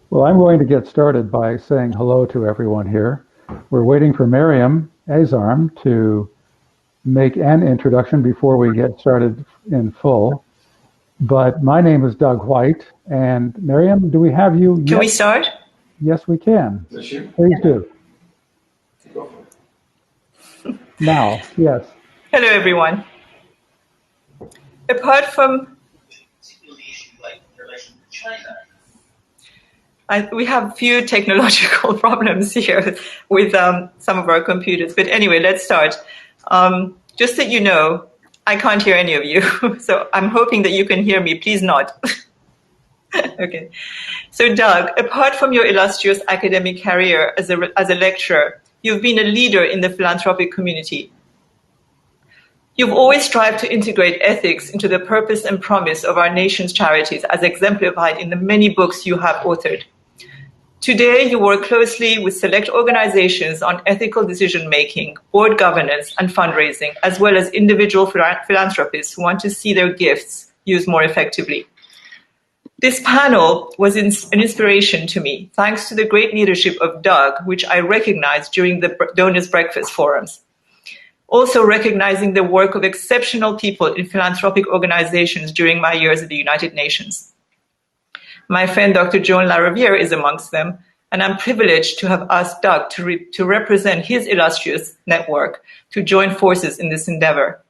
Well, I'm going to get started by saying hello to everyone here. We're waiting for Mariam Azarm to make an introduction before we get started in full. But my name is Doug White, and Mariam, do we have you yet? Can we start? Yes, we can. Is this you? Please do. Go for it. Now, yes. Hello, everyone. Apart from we have few technological problems here with some of our computers. But anyway, let's start. Just that you know, I can't hear any of you. So I'm hoping that you can hear me. Please nod. Okay. So Doug, apart from your illustrious academic career as a lecturer, you've been a leader in the philanthropic community. You've always strived to integrate ethics into the purpose and promise of our nation's charities, as exemplified in the many books you have authored. Today, you work closely with select organizations on ethical decision-making, board governance, and fundraising, as well as individual philanthropists who want to see their gifts used more effectively. This panel was an inspiration to me, thanks to the great leadership of Doug, which I recognized during the Donors Breakfast Forums. Also recognizing the work of exceptional people in philanthropic organizations during my years at the United Nations. My friend Dr. Joan LaRovere is amongst them, and I'm privileged to have asked Doug to represent his illustrious network to join forces in this endeavor.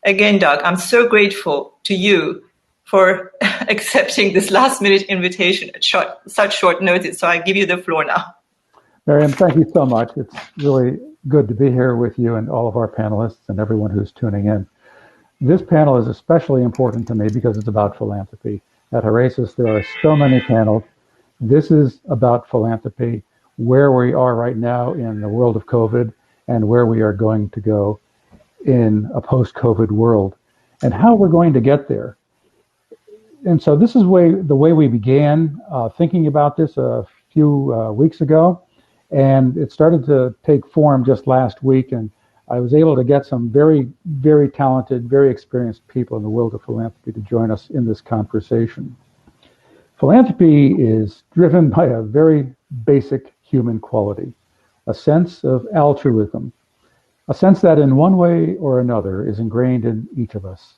Again, Doug, I'm so grateful to you for accepting this last-minute invitation at such short notice, so I give you the floor now. Mariam, thank you so much. It's really good to be here with you and all of our panelists and everyone who's tuning in. This panel is especially important to me because it's about philanthropy. At Horasis, there are so many panels. This is about philanthropy, where we are right now in the world of COVID and where we are going to go in a post-COVID world and how we're going to get there. And so this is the way we began thinking about this a few weeks ago, and it started to take form just last week, and I was able to get some very, very talented, very experienced people in the world of philanthropy to join us in this conversation. Philanthropy is driven by a very basic human quality, a sense of altruism, a sense that in one way or another is ingrained in each of us.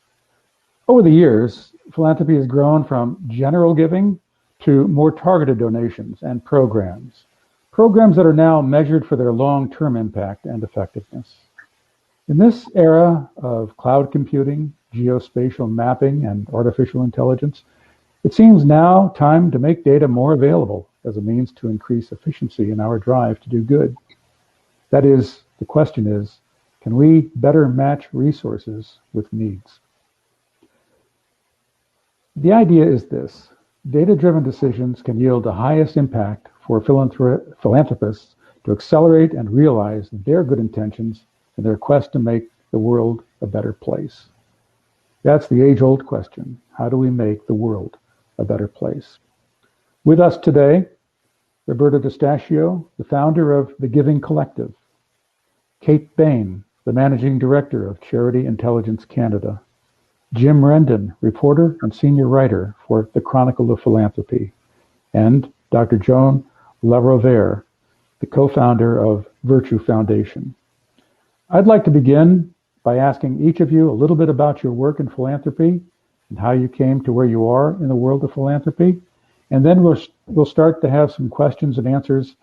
Over the years, philanthropy has grown from general giving to more targeted donations and programs that are now measured for their long-term impact and effectiveness. In this era of cloud computing, geospatial mapping, and artificial intelligence, it seems now time to make data more available as a means to increase efficiency in our drive to do good. That is, the question is, can we better match resources with needs? The idea is this: data-driven decisions can yield the highest impact for philanthropists to accelerate and realize their good intentions in their quest to make the world a better place. That's the age-old question. How do we make the world a better place? With us today, Roberta DeStachio, the founder of The Giving Collective, Kate Bahen, the managing director of Charity Intelligence Canada, Jim Rendon, reporter and senior writer for the Chronicle of Philanthropy, and Dr. Joan LaRovere, the co-founder of Virtue Foundation. I'd like to begin by asking each of you a little bit about your work in philanthropy and how you came to where you are in the world of philanthropy. And then we'll start to have some questions and answers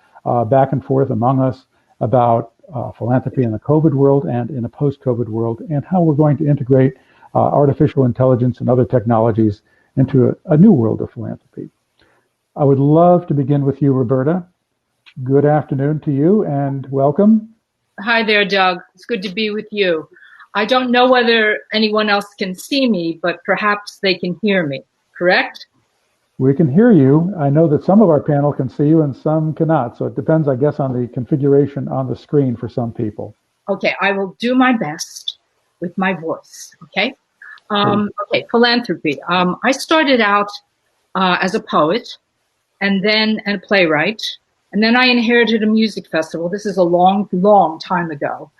back and forth among us about philanthropy in the COVID world and in a post-COVID world, and how we're going to integrate artificial intelligence and other technologies into a new world of philanthropy. I would love to begin with you, Roberta. Good afternoon to you and welcome. Hi there, Doug. It's good to be with you. I don't know whether anyone else can see me, but perhaps they can hear me, correct? We can hear you. I know that some of our panel can see you and some cannot. So it depends, I guess, on the configuration on the screen for some people. Okay, I will do my best with my voice, okay? Okay, philanthropy. I started out as a poet and then a playwright, And then I inherited a music festival. This is a long, long time ago,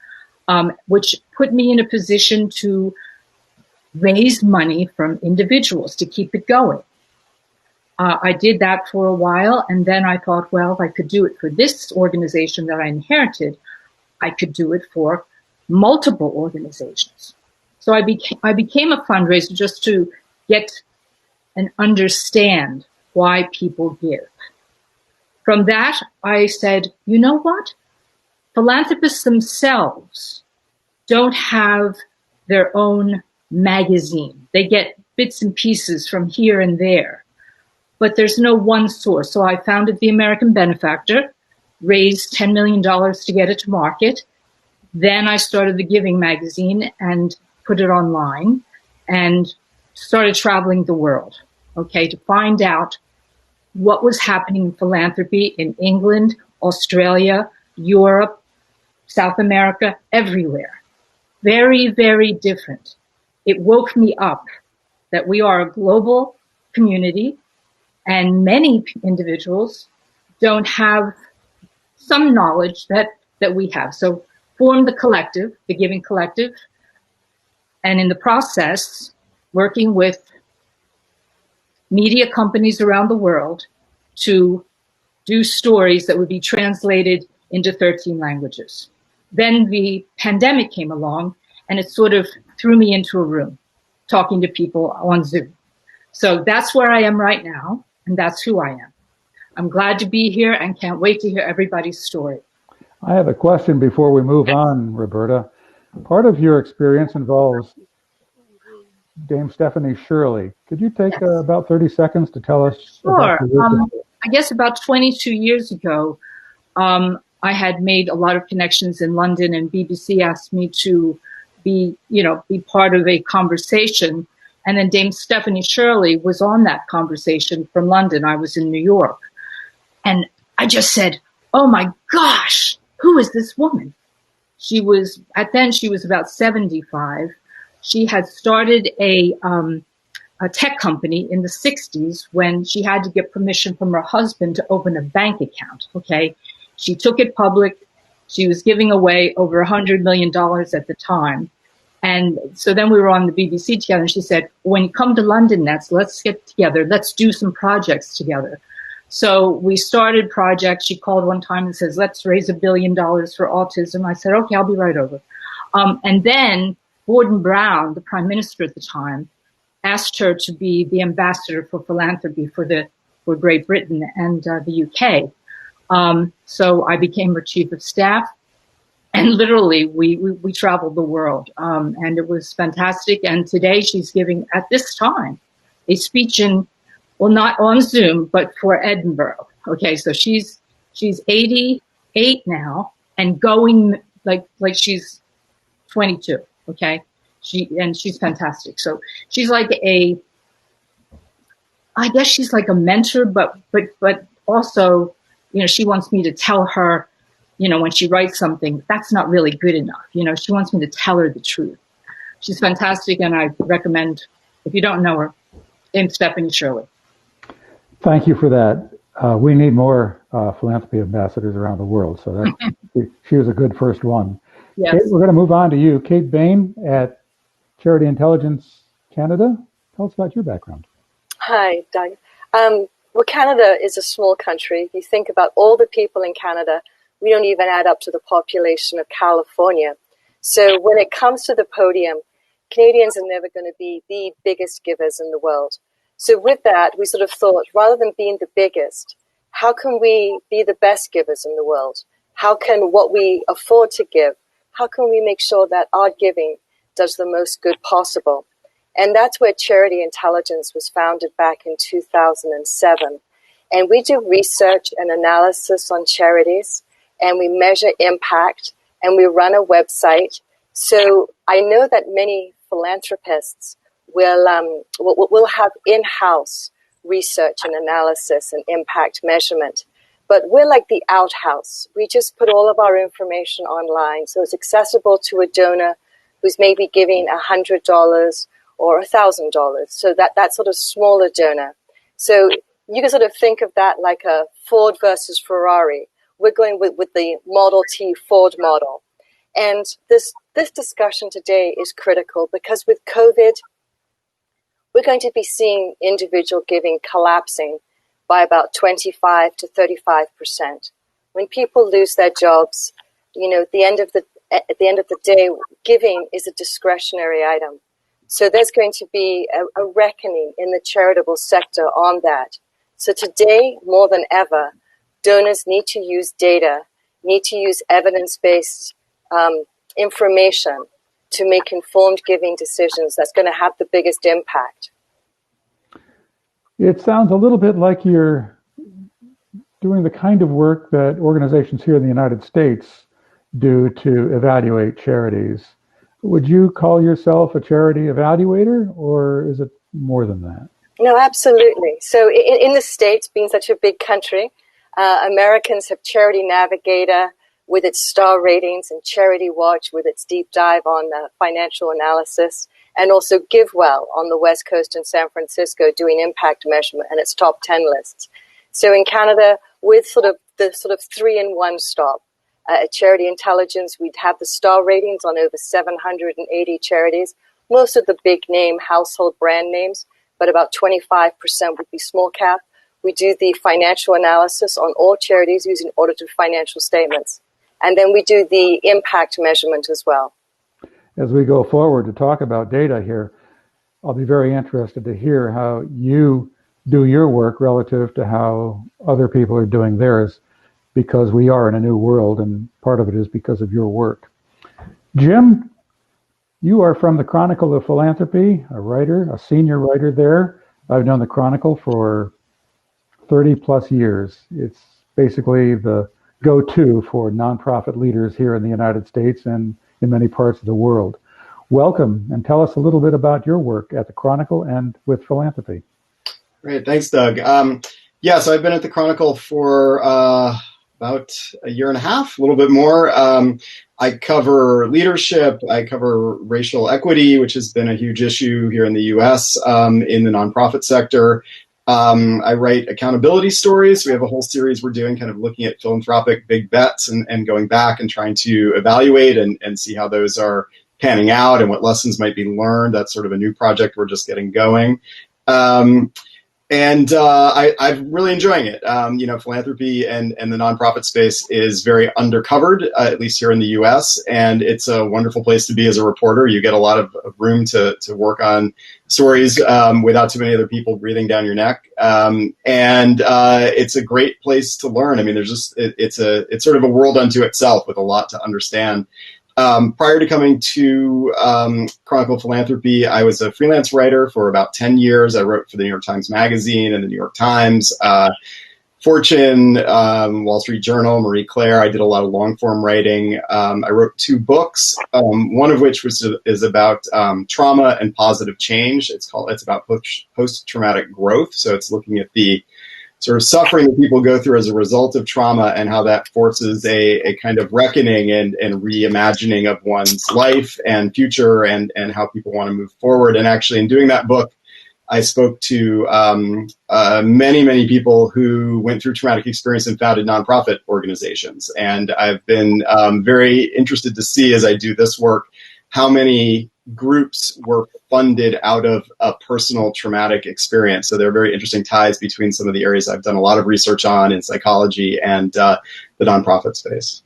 which put me in a position to raise money from individuals to keep it going. I did that for a while, and then I thought, well, if I could do it for this organization that I inherited, I could do it for multiple organizations. So I became a fundraiser just to get and understand why people give. From that, I said, you know what? Philanthropists themselves don't have their own magazine. They get bits and pieces from here and there, but there's no one source. So I founded the American Benefactor, raised $10 million to get it to market. Then I started the Giving magazine and put it online and started traveling the world, to find out what was happening in philanthropy in England, Australia, Europe, South America, everywhere. Very, very different. It woke me up that we are a global community and many individuals don't have some knowledge that we have. So formed the collective, the Giving Collective, and in the process, working with media companies around the world to do stories that would be translated into 13 languages. Then the pandemic came along and it sort of threw me into a room talking to people on Zoom. So that's where I am right now, and that's who I am. I'm glad to be here and can't wait to hear everybody's story. I have a question before we move on, Roberta. Part of your experience involves Dame Stephanie Shirley. Could you take about 30 seconds to tell us? Sure. I guess about 22 years ago, I had made a lot of connections in London, and BBC asked me to be part of a conversation. And then Dame Stephanie Shirley was on that conversation from London. I was in New York. And I just said, oh my gosh, who is this woman? She was about 75. She had started a tech company in the 60s when she had to get permission from her husband to open a bank account. She took it public. She was giving away over $100 million at the time. And so then we were on the BBC together, and she said, when you come to London next, let's get together. Let's do some projects together. So we started projects. She called one time and says, let's raise $1 billion for autism. I said, okay, I'll be right over. And then Gordon Brown, the prime minister at the time, asked her to be the ambassador for philanthropy for Great Britain and the UK. So I became her chief of staff, and literally we traveled the world, and it was fantastic. And today she's giving, at this time, a speech not on Zoom, but for Edinburgh. So she's 88 now and going like she's 22. She's fantastic. So she's like I guess she's like a mentor, but also, she wants me to tell her, when she writes something, that's not really good enough. She wants me to tell her the truth. She's fantastic, and I recommend, if you don't know her, Dame Stephanie Shirley. Thank you for that. We need more philanthropy ambassadors around the world, so she was a good first one. Yes. Kate, we're going to move on to you. Kate Bahen at Charity Intelligence Canada. Tell us about your background. Hi, Doug. Well, Canada is a small country. If you think about all the people in Canada, we don't even add up to the population of California. So when it comes to the podium, Canadians are never going to be the biggest givers in the world. So with that, we sort of thought, rather than being the biggest, how can we be the best givers in the world? How can what we afford to give, how can we make sure that our giving does the most good possible? And that's where Charity Intelligence was founded back in 2007. And we do research and analysis on charities, and we measure impact, and we run a website. So I know that many philanthropists will have in-house research and analysis and impact measurement. But we're like the outhouse. We just put all of our information online, so it's accessible to a donor who's maybe giving $100 or $1,000. So that sort of smaller donor. So you can sort of think of that like a Ford versus Ferrari. We're going with the Model T Ford model. And this discussion today is critical because with COVID, we're going to be seeing individual giving collapsing by about 25 to 35%. When people lose their jobs, at the end of the day, giving is a discretionary item. So there's going to be a reckoning in the charitable sector on that. So today, more than ever, donors need to use data, need to use evidence-based information to make informed giving decisions. That's going to have the biggest impact. It sounds a little bit like you're doing the kind of work that organizations here in the United States do to evaluate charities. Would you call yourself a charity evaluator, or is it more than that? No, absolutely. So in the States, being such a big country, Americans have Charity Navigator with its star ratings and Charity Watch with its deep dive on financial analysis, and also GiveWell on the West Coast in San Francisco doing impact measurement and its top 10 lists. So in Canada, with the 3-in-1 stop, at Charity Intelligence, we'd have the star ratings on over 780 charities, most of the big name household brand names, but about 25% would be small cap. We do the financial analysis on all charities using audited financial statements. And then we do the impact measurement as well. As we go forward to talk about data here, I'll be very interested to hear how you do your work relative to how other people are doing theirs, because we are in a new world, and part of it is because of your work. Jim, you are from the Chronicle of Philanthropy, a writer, a senior writer there. I've known the Chronicle for 30 plus years. It's basically the go-to for nonprofit leaders here in the United States and in many parts of the world. Welcome, and tell us a little bit about your work at the Chronicle and with philanthropy. Great, thanks, Doug. So I've been at the Chronicle for about a year and a half, a little bit more. I cover leadership. I cover racial equity, which has been a huge issue here in the U.S. In the nonprofit sector. I write accountability stories. We have a whole series we're doing kind of looking at philanthropic big bets and going back and trying to evaluate and see how those are panning out and what lessons might be learned. That's sort of a new project we're just getting going. I'm really enjoying it. Philanthropy and the nonprofit space is very undercovered, at least here in the U.S., and it's a wonderful place to be as a reporter. You get a lot of room to work on stories without too many other people breathing down your neck, and it's a great place to learn. I mean, it's sort of a world unto itself with a lot to understand. Prior to coming to Chronicle Philanthropy, I was a freelance writer for about 10 years. I wrote for the New York Times Magazine and the New York Times, Fortune, Wall Street Journal, Marie Claire. I did a lot of long-form writing. I wrote 2 books, one of which is about trauma and positive change. It's about post-traumatic growth. So it's looking at the sort of suffering that people go through as a result of trauma and how that forces a kind of reckoning and reimagining of one's life and future and how people want to move forward. And actually in doing that book, I spoke to many, many people who went through traumatic experience and founded nonprofit organizations. And I've been very interested to see as I do this work, how many groups were funded out of a personal traumatic experience. So there are very interesting ties between some of the areas I've done a lot of research on in psychology and the nonprofit space.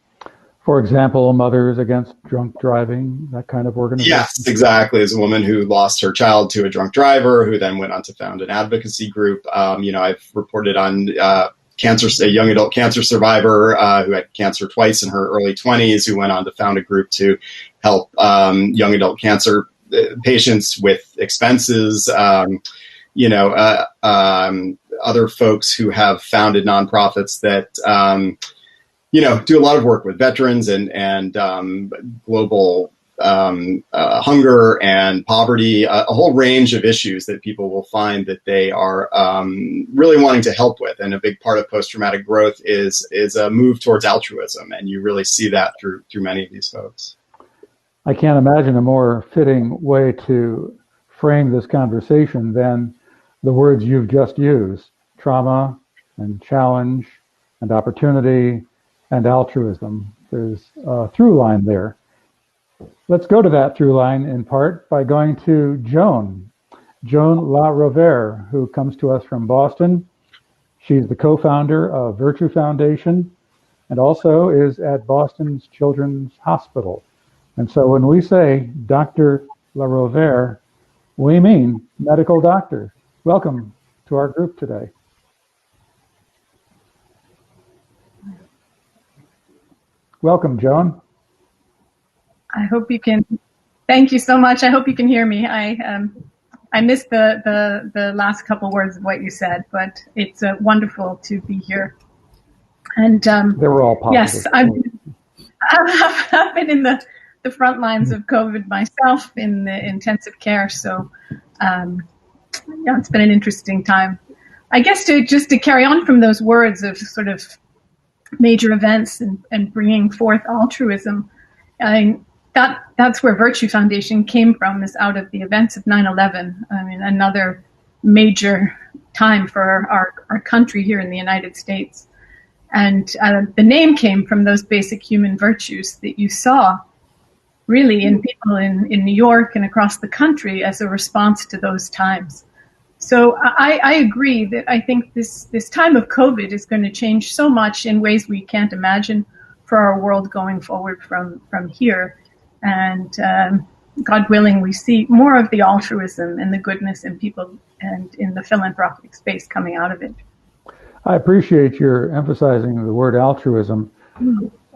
For example, Mothers Against Drunk Driving, that kind of organization? Yes, exactly. There's a woman who lost her child to a drunk driver who then went on to found an advocacy group. I've reported on a young adult cancer survivor who had cancer twice in her early 20s, who went on to found a group to help young adult cancer patients with expenses. Other folks who have founded nonprofits that do a lot of work with veterans and global hunger and poverty, a whole range of issues that people will find that they are really wanting to help with. And a big part of post-traumatic growth is a move towards altruism. And you really see that through many of these folks. I can't imagine a more fitting way to frame this conversation than the words you've just used: trauma and challenge and opportunity and altruism. There's a through line there. Let's go to that through line in part by going to Joan LaRovere, who comes to us from Boston. She's the co-founder of Virtue Foundation and also is at Boston's Children's Hospital. And so when we say Dr. LaRovere, we mean medical doctor. Welcome to our group today. Welcome, Joan. I hope you can. Thank you so much. I hope you can hear me. I missed the last couple words of what you said, but it's wonderful to be here. And they were all positive. Yes, I've been in the front lines of COVID myself in the intensive care. So yeah, it's been an interesting time. I guess to carry on from those words of sort of major events and bringing forth altruism, that's where Virtue Foundation came from, is out of the events of 9/11. I mean, another major time for our country here in the United States. And the name came from those basic human virtues that you saw really in people in New York and across the country as a response to those times. So I agree that I think this time of COVID is going to change so much in ways we can't imagine for our world going forward from here. And God willing, we see more of the altruism and the goodness in people and in the philanthropic space coming out of it. I appreciate your emphasizing the word altruism.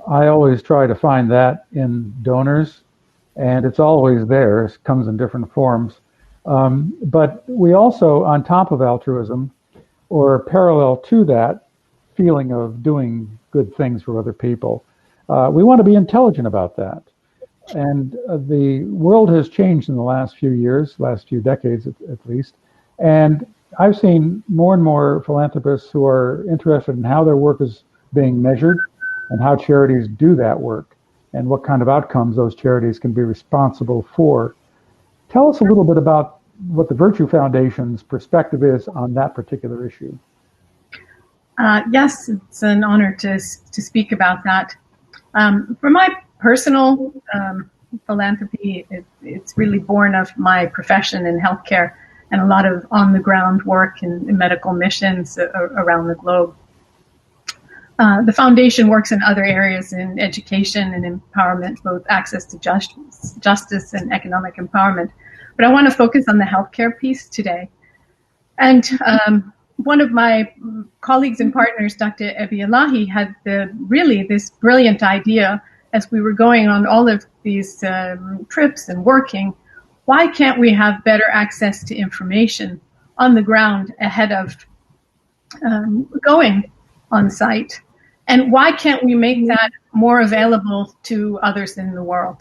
I always try to find that in donors, and it's always there. It comes in different forms. But we also, on top of altruism, or parallel to that feeling of doing good things for other people, we want to be intelligent about that. And the world has changed in the last few years, last few decades at least. And I've seen more and more philanthropists who are interested in how their work is being measured and how charities do that work and what kind of outcomes those charities can be responsible for. Tell us a little bit about what the Virtue Foundation's perspective is on that particular issue. Yes, it's an honor to speak about that. For my personal philanthropy, it's really born of my profession in healthcare and a lot of on-the-ground work in medical missions around the globe. The foundation works in other areas in education and empowerment, both access to justice and economic empowerment. But I want to focus on the healthcare piece today. And one of my colleagues and partners, Dr. Ebi Elahi, had this brilliant idea as we were going on all of these trips and working. Why can't we have better access to information on the ground ahead of going on site? And why can't we make that more available to others in the world?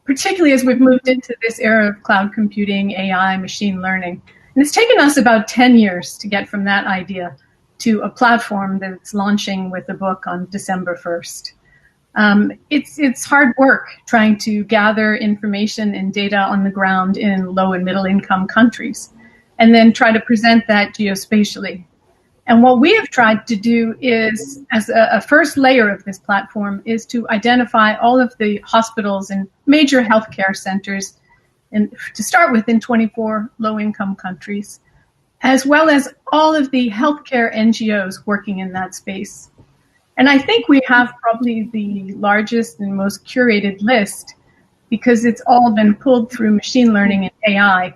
Particularly as we've moved into this era of cloud computing, AI, machine learning. And it's taken us about 10 years to get from that idea to a platform that's launching with a book on December 1st. It's hard work trying to gather information and data on the ground in low and middle income countries and then try to present that geospatially. And what we have tried to do is, as a first layer of this platform, is to identify all of the hospitals and major healthcare centers, and to start with in 24 low-income countries, as well as all of the healthcare NGOs working in that space. And I think we have probably the largest and most curated list because it's all been pulled through machine learning and AI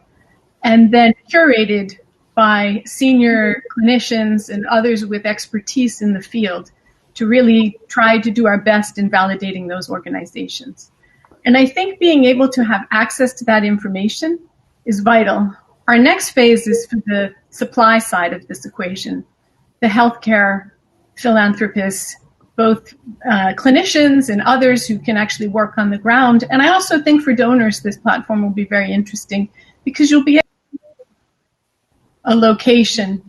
and then curated by senior clinicians and others with expertise in the field to really try to do our best in validating those organizations. And I think being able to have access to that information is vital. Our next phase is for the supply side of this equation, the healthcare philanthropists, both clinicians and others who can actually work on the ground. And I also think for donors, this platform will be very interesting because you'll be able to a location.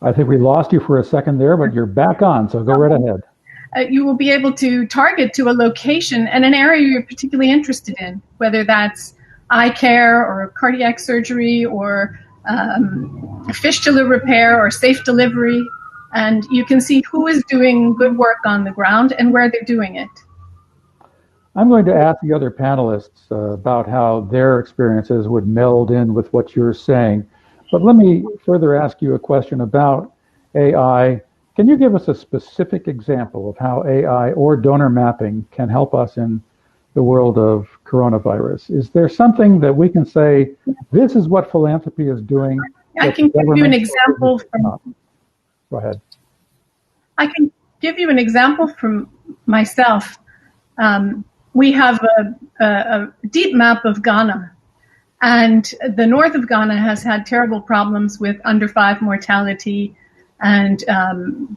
I think we lost you for a second there, but you're back on, so go right ahead. You will be able to target to a location and an area you're particularly interested in, whether that's eye care or cardiac surgery or fistula repair or safe delivery. And you can see who is doing good work on the ground and where they're doing it. I'm going to ask the other panelists about how their experiences would meld in with what you're saying. But let me further ask you a question about AI. Can you give us a specific example of how AI or donor mapping can help us in the world of coronavirus? Is there something that we can say, this is what philanthropy is doing? I can give you an example from... Go ahead. I can give you an example from myself. We have a deep map of Ghana, and the north of Ghana has had terrible problems with under 5 mortality and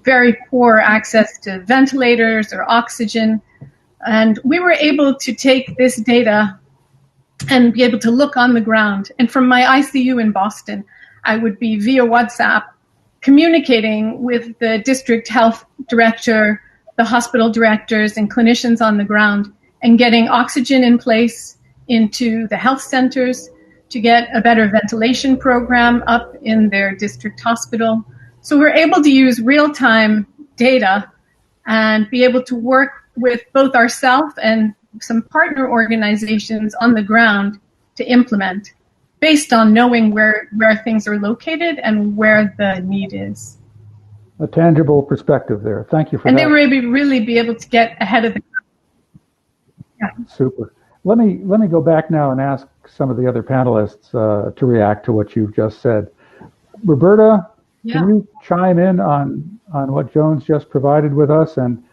very poor access to ventilators or oxygen. And we were able to take this data and be able to look on the ground. And from my ICU in Boston, I would be via WhatsApp communicating with the district health director, the hospital directors, and clinicians on the ground, and getting oxygen in place into the health centers to get a better ventilation program up in their district hospital. So we're able to use real-time data and be able to work with both ourselves and some partner organizations on the ground to implement based on knowing where things are located and where the need is. A tangible perspective there. Thank you for that. And they were really be able to get ahead of the... Yeah. Super. Let me go back now and ask some of the other panelists to react to what you've just said. Roberta, can you chime in on what Joan's just provided with us and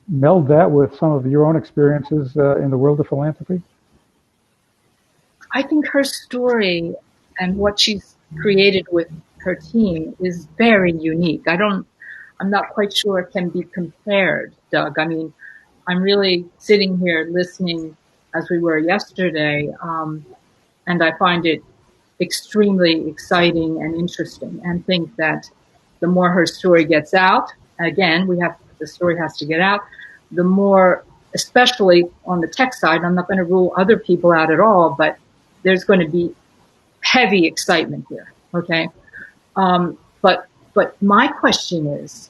meld that with some of your own experiences in the world of philanthropy? I think her story and what she's created with her team is very unique. I'm not quite sure it can be compared, Doug. I mean, I'm really sitting here listening as we were yesterday, and I find it extremely exciting and interesting, and think that the more her story gets out, again, the story has to get out, the more, especially on the tech side, I'm not going to rule other people out at all, but there's going to be heavy excitement here, okay? But my question is,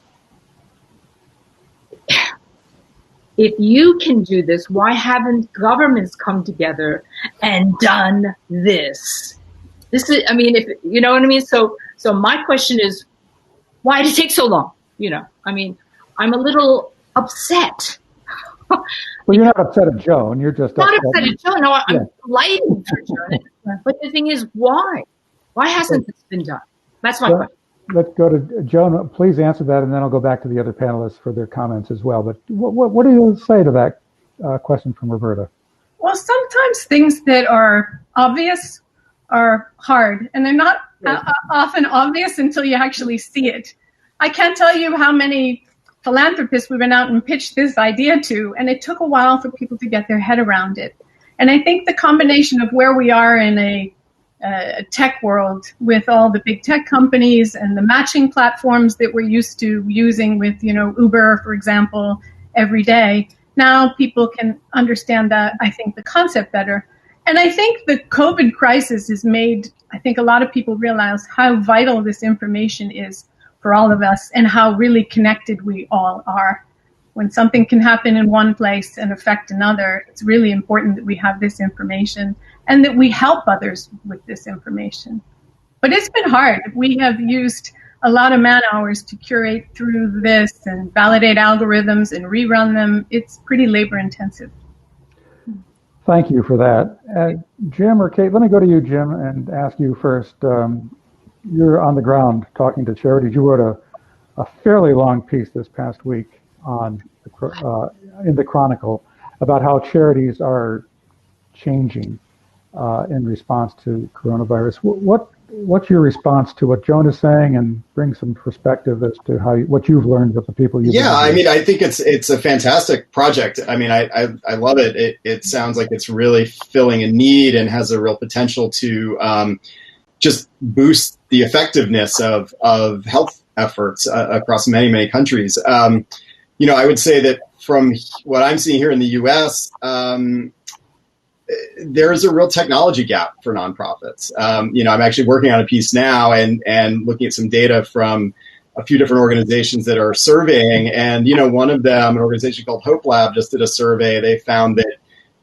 if you can do this, why haven't governments come together and done this? This is, I mean, if you know what I mean? So my question is, why did it take so long? You know, I mean, I'm a little upset. Well, you're not upset at Joan. You're just not upset at Joan. No, I'm delighted for Joan. But the thing is, why? Why hasn't this been done? That's my question. Let's go to Joan. Please answer that, and then I'll go back to the other panelists for their comments as well. But what do you say to that question from Roberta? Well, sometimes things that are obvious are hard, and they're not often obvious until you actually see it. I can't tell you how many philanthropists we went out and pitched this idea to, and it took a while for people to get their head around it. And I think the combination of where we are in a tech world with all the big tech companies and the matching platforms that we're used to using with, Uber, for example, every day, now people can understand that, I think, the concept better. And I think the COVID crisis has made, I think, a lot of people realize how vital this information is for all of us and how really connected we all are. When something can happen in one place and affect another, it's really important that we have this information and that we help others with this information. But it's been hard. We have used a lot of man hours to curate through this and validate algorithms and rerun them. It's pretty labor intensive. Thank you for that. Jim or Kate, let me go to you, Jim, and ask you first. You're on the ground talking to charities. You wrote a fairly long piece this past week in the Chronicle about how charities are changing in response to coronavirus. What's your response to what Joan is saying, and bring some perspective as to what you've learned with the people you've Yeah, I mean, I think it's a fantastic project. I mean, I love it. It sounds like it's really filling a need and has a real potential to just boost the effectiveness of health efforts across many, many countries. I would say that from what I'm seeing here in the U.S., there's a real technology gap for nonprofits. I'm actually working on a piece now and looking at some data from a few different organizations that are surveying. And, one of them, an organization called Hope Lab, just did a survey. They found that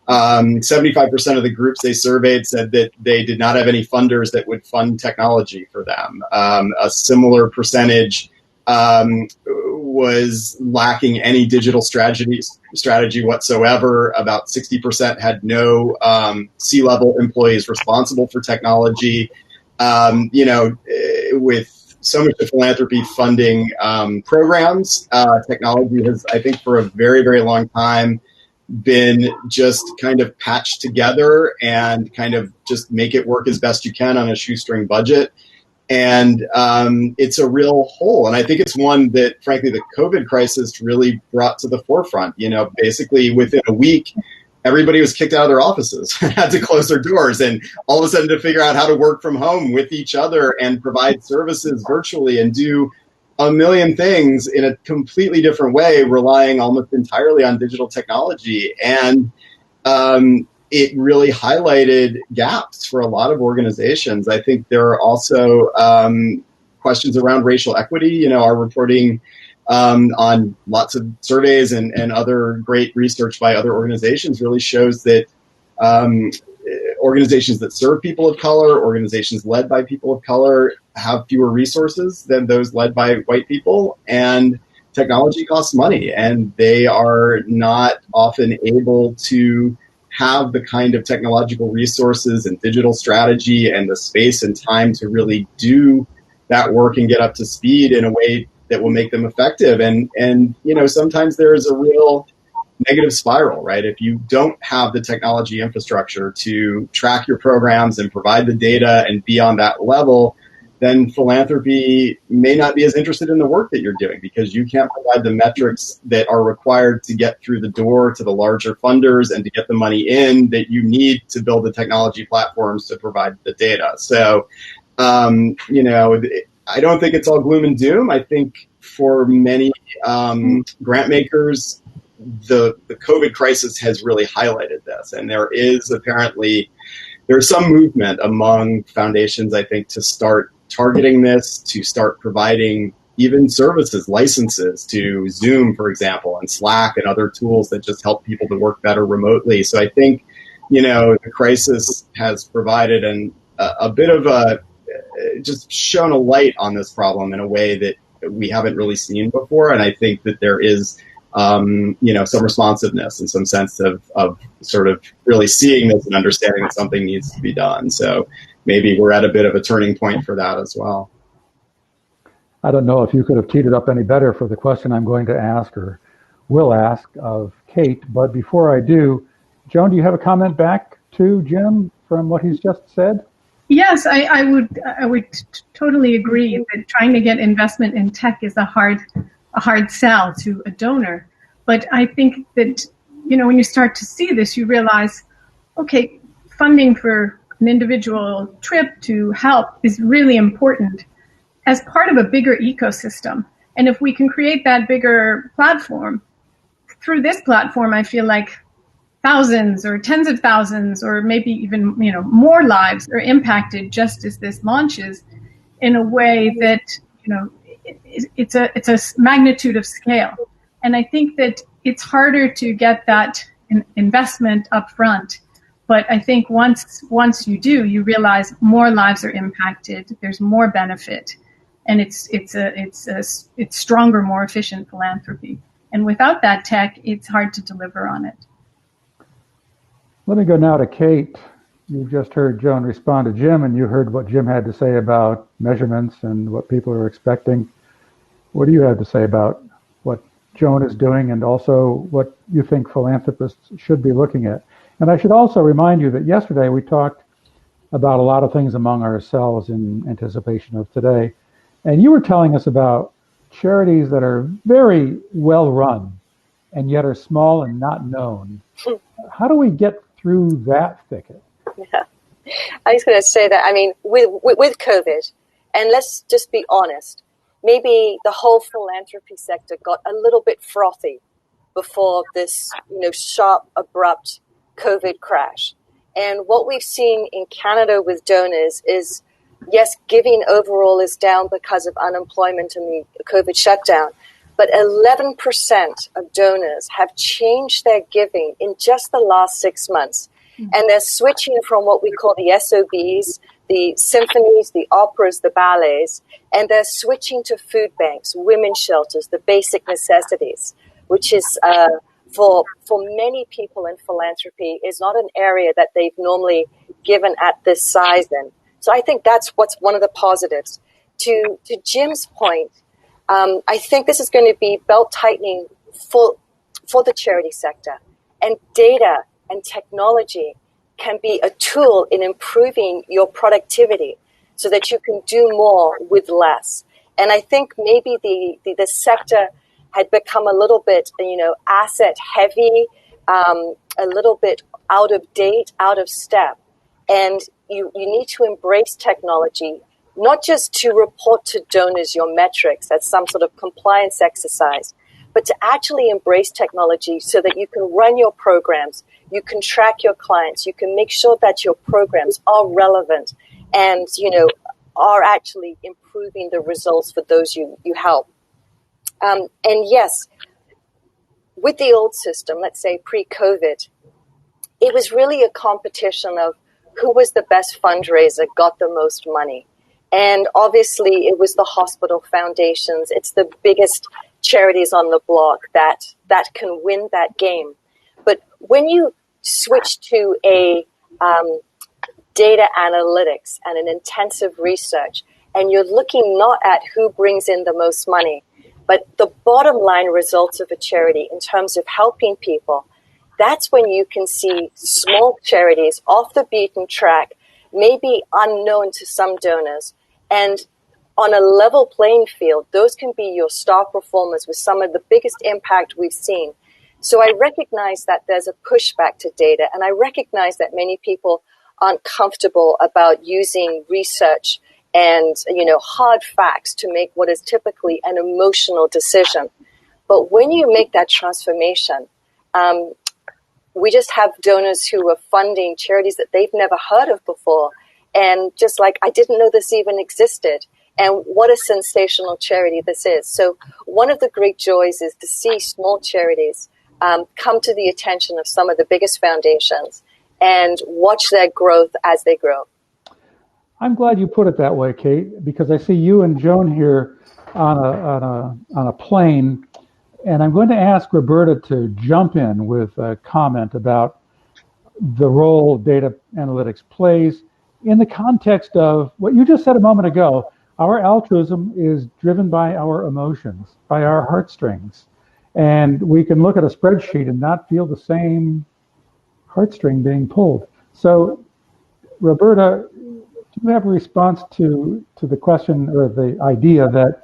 75% of the groups they surveyed said that they did not have any funders that would fund technology for them. A similar percentage was lacking any digital strategy whatsoever. About 60% had no C-level employees responsible for technology. With so much of philanthropy funding programs, technology has, I think, for a very, very long time been just kind of patched together and kind of just make it work as best you can on a shoestring budget. And it's a real hole. And I think it's one that, frankly, the COVID crisis really brought to the forefront. Basically within a week, everybody was kicked out of their offices and had to close their doors. And all of a sudden to figure out how to work from home with each other and provide services virtually and do a million things in a completely different way, relying almost entirely on digital technology. And it really highlighted gaps for a lot of organizations. I think there are also questions around racial equity. Our reporting on lots of surveys and other great research by other organizations really shows that organizations that serve people of color, organizations led by people of color, have fewer resources than those led by white people. And technology costs money, and they are not often able to have the kind of technological resources and digital strategy and the space and time to really do that work and get up to speed in a way that will make them effective. And sometimes there is a real negative spiral, right? If you don't have the technology infrastructure to track your programs and provide the data and be on that level, then philanthropy may not be as interested in the work that you're doing because you can't provide the metrics that are required to get through the door to the larger funders and to get the money in that you need to build the technology platforms to provide the data. So, I don't think it's all gloom and doom. I think for many grant makers, the COVID crisis has really highlighted this. And there's some movement among foundations, I think, to start targeting this, to start providing even services, licenses to Zoom, for example, and Slack and other tools that just help people to work better remotely. So I think, the crisis has provided a bit of just shone a light on this problem in a way that we haven't really seen before. And I think that there is, some responsiveness and some sense of sort of really seeing this and understanding that something needs to be done. So maybe we're at a bit of a turning point for that as well. I don't know if you could have teed it up any better for the question I'm going to ask or will ask of Kate. But before I do, Joan, do you have a comment back to Jim from what he's just said? Yes, I would totally agree that trying to get investment in tech is a hard sell to a donor. But I think that, when you start to see this, you realize, okay, funding for an individual trip to help is really important as part of a bigger ecosystem. And if we can create that bigger platform, through this platform, I feel like thousands or tens of thousands or maybe even more lives are impacted just as this launches in a way that it's a magnitude of scale. And I think that it's harder to get that investment up front. But I think once you do, you realize more lives are impacted. There's more benefit, and it's stronger, more efficient philanthropy. And without that tech, it's hard to deliver on it. Let me go now to Kate. You've just heard Joan respond to Jim, and you heard what Jim had to say about measurements and what people are expecting. What do you have to say about what Joan is doing and also what you think philanthropists should be looking at? And I should also remind you that yesterday we talked about a lot of things among ourselves in anticipation of today. And you were telling us about charities that are very well run and yet are small and not known. How do we get through that thicket? Yeah. I was going to say that, with COVID, and let's just be honest, maybe the whole philanthropy sector got a little bit frothy before this, sharp, abrupt COVID crash. And what we've seen in Canada with donors is, yes, giving overall is down because of unemployment and the COVID shutdown, but 11% of donors have changed their giving in just the last 6 months. And they're switching from what we call the SOBs, the symphonies, the operas, the ballets, and they're switching to food banks, women's shelters, the basic necessities, which is for many people in philanthropy is not an area that they've normally given at this size in. So I think that's what's one of the positives. To Jim's point, I think this is going to be belt tightening for the charity sector, and data and technology can be a tool in improving your productivity so that you can do more with less. And I think maybe the sector had become a little bit, asset heavy, a little bit out of date, out of step. And you need to embrace technology, not just to report to donors your metrics as some sort of compliance exercise, but to actually embrace technology so that you can run your programs, you can track your clients, you can make sure that your programs are relevant and, are actually improving the results for those you help. And yes, with the old system, let's say pre-COVID, it was really a competition of who was the best fundraiser, got the most money. And obviously it was the hospital foundations. It's the biggest charities on the block that can win that game. But when you switch to a data analytics and an intensive research, and you're looking not at who brings in the most money, but the bottom line results of a charity in terms of helping people, that's when you can see small charities off the beaten track, maybe unknown to some donors, and on a level playing field, those can be your star performers with some of the biggest impact we've seen. So I recognize that there's a pushback to data, and I recognize that many people aren't comfortable about using research and, hard facts to make what is typically an emotional decision. But when you make that transformation, we just have donors who are funding charities that they've never heard of before. And just like, I didn't know this even existed. And what a sensational charity this is. So one of the great joys is to see small charities come to the attention of some of the biggest foundations and watch their growth as they grow. I'm glad you put it that way, Kate, because I see you and Joan here on a plane, and I'm going to ask Roberta to jump in with a comment about the role data analytics plays in the context of what you just said a moment ago. Our altruism is driven by our emotions, by our heartstrings, and we can look at a spreadsheet and not feel the same heartstring being pulled. So, Roberta, do you have a response to the question or the idea that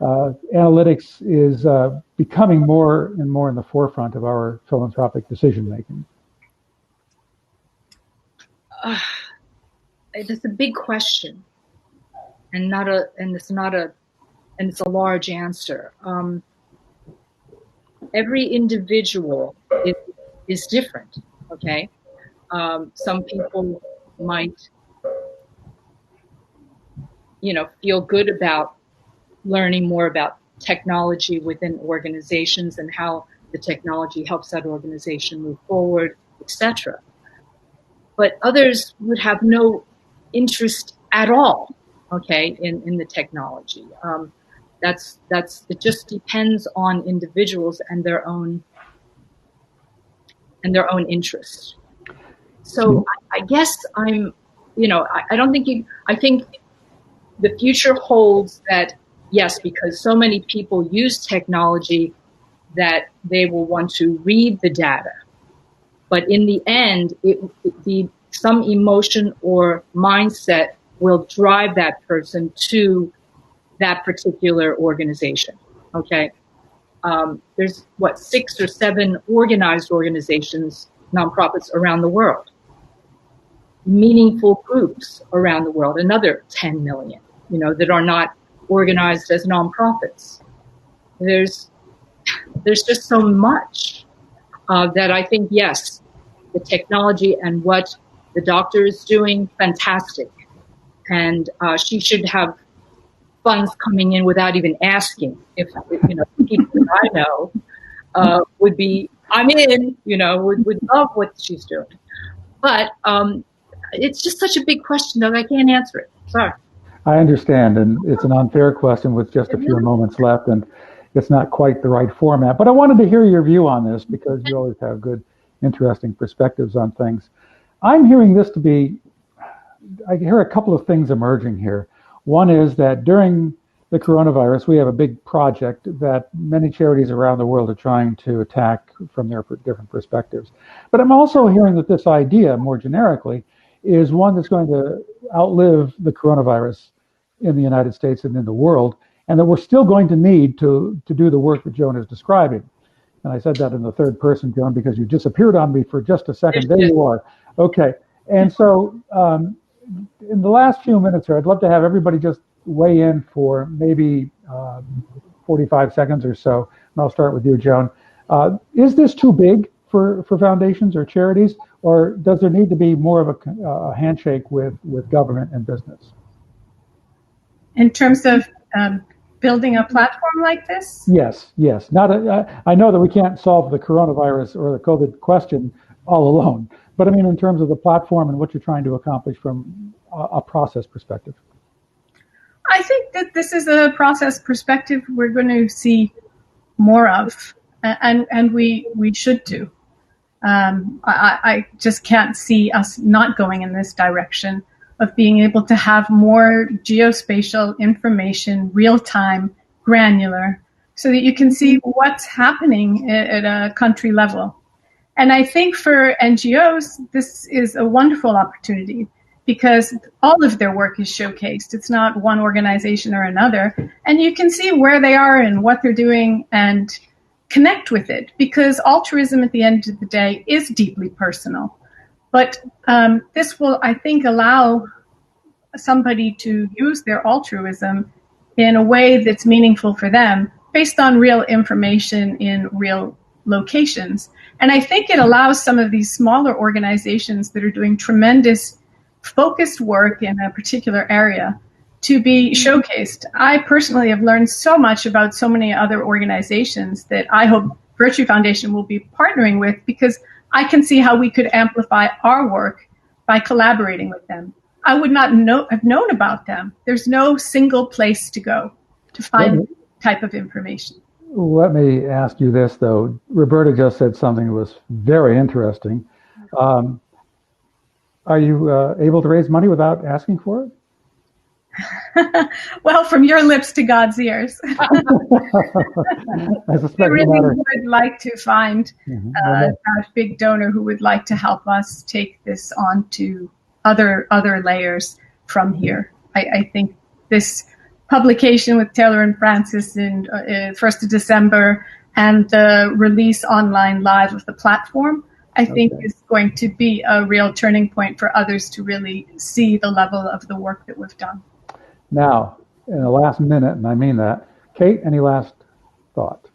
analytics is becoming more and more in the forefront of our philanthropic decision making? It's a big question, and it's a large answer. Every individual is different. Okay, some people might, feel good about learning more about technology within organizations and how the technology helps that organization move forward, etc. But others would have no interest at all, okay, in the technology. It just depends on individuals and their own interests. So I guess I think the future holds that, yes, because so many people use technology that they will want to read the data. But in the end, some emotion or mindset will drive that person to that particular organization. Okay. There's 6 or 7 organized organizations, nonprofits around the world, meaningful groups around the world, another 10 million, that are not organized as nonprofits. There's just so much that I think, yes, the technology and what The doctor is doing fantastic, and she should have funds coming in without even asking. If people that I know would be, I'm in, would love what she's doing. But it's just such a big question that I can't answer it. Sorry. I understand, and it's an unfair question with just a few moments left, and it's not quite the right format. But I wanted to hear your view on this because you always have good, interesting perspectives on things. I'm hearing this to be, I hear a couple of things emerging here. One is that during the coronavirus, we have a big project that many charities around the world are trying to attack from their different perspectives. But I'm also hearing that this idea, more generically, is one that's going to outlive the coronavirus in the United States and in the world, and that we're still going to need to do the work that Joan is describing. And I said that in the third person, Joan, because you disappeared on me for just a second. There you are. Okay. And so in the last few minutes here, I'd love to have everybody just weigh in for maybe 45 seconds or so. And I'll start with you, Joan. Is this too big for foundations or charities, or does there need to be more of a handshake with government and business? In terms of building a platform like this? Yes. I know that we can't solve the coronavirus or the COVID question all alone, but I mean in terms of the platform and what you're trying to accomplish from a process perspective. I think that this is a process perspective we're going to see more of, and we should do. I just can't see us not going in this direction of being able to have more geospatial information, real-time, granular, so that you can see what's happening at a country level. And I think for NGOs, this is a wonderful opportunity because all of their work is showcased. It's not one organization or another. And you can see where they are and what they're doing and connect with it, because altruism at the end of the day is deeply personal. But this will, I think, allow somebody to use their altruism in a way that's meaningful for them based on real information in real locations. And I think it allows some of these smaller organizations that are doing tremendous focused work in a particular area to be showcased. I personally have learned so much about so many other organizations that I hope Virtue Foundation will be partnering with, because I can see how we could amplify our work by collaborating with them. I would not have known about them. There's no single place to go to find this type of information. Let me ask you this, though. Roberta just said something that was very interesting. Are you able to raise money without asking for it? Well, from your lips to God's ears. I suspect I really would like to find a big donor who would like to help us take this on to other layers from here. I think this publication with Taylor and Francis in 1st of December and the release online live of the platform, I think is going to be a real turning point for others to really see the level of the work that we've done. Now, in the last minute, and I mean that, Kate, any last thought?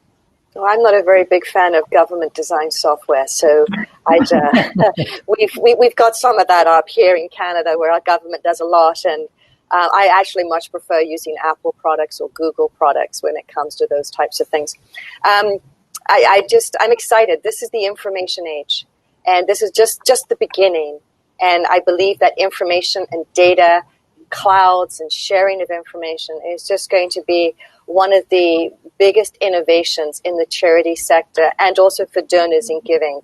Well, I'm not a very big fan of government design software, so we've got some of that up here in Canada where our government does a lot, and I actually much prefer using Apple products or Google products when it comes to those types of things. I'm excited. This is the information age, and this is just the beginning. And I believe that information and data, clouds and sharing of information is just going to be one of the biggest innovations in the charity sector and also for donors in giving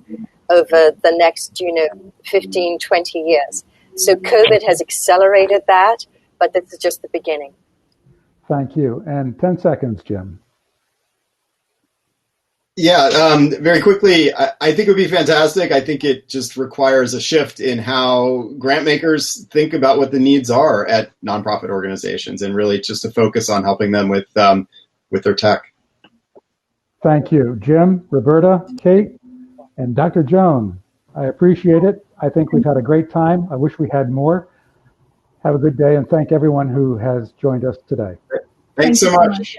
over the next, 15, 20 years. So COVID has accelerated that, but this is just the beginning. Thank you. And 10 seconds, Jim. Yeah, very quickly, I think it would be fantastic. I think it just requires a shift in how grant makers think about what the needs are at nonprofit organizations, and really just to focus on helping them with their tech. Thank you, Jim, Roberta, Kate, and Dr. Joan. I appreciate it. I think we've had a great time. I wish we had more. Have a good day, and thank everyone who has joined us today. Thanks so much.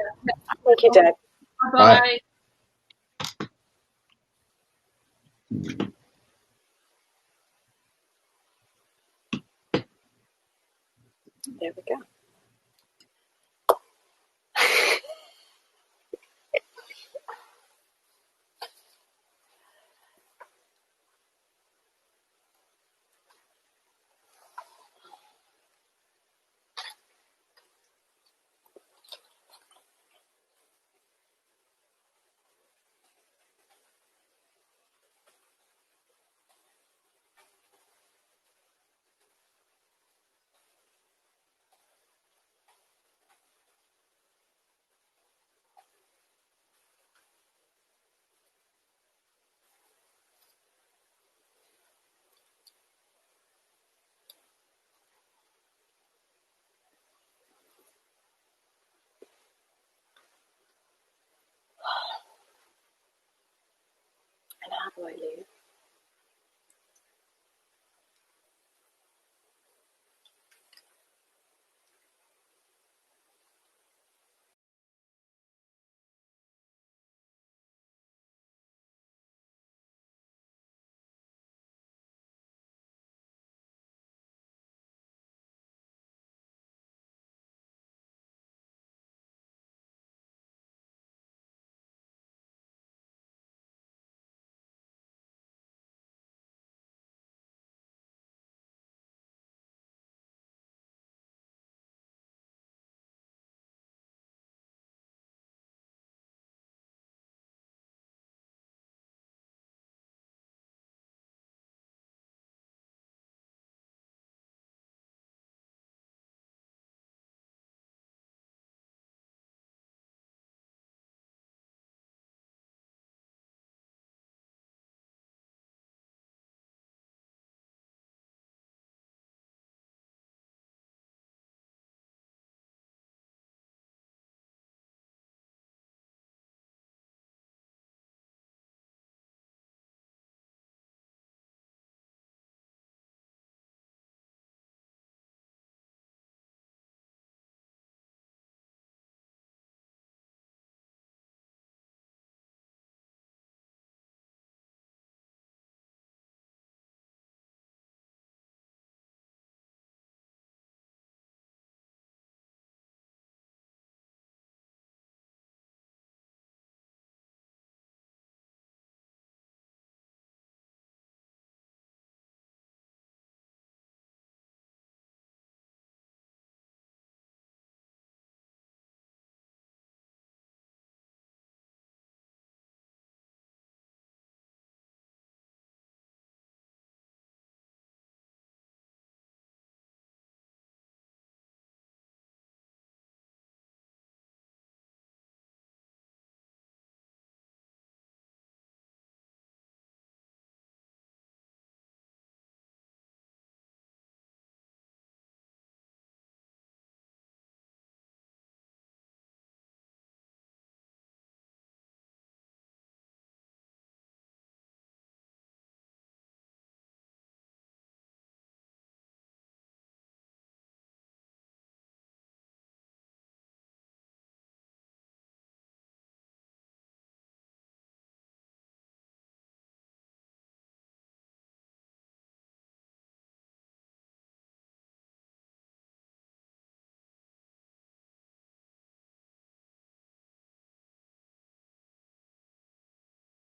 Thank you, Deb. Bye-bye. Bye. There we go. And how do I leave?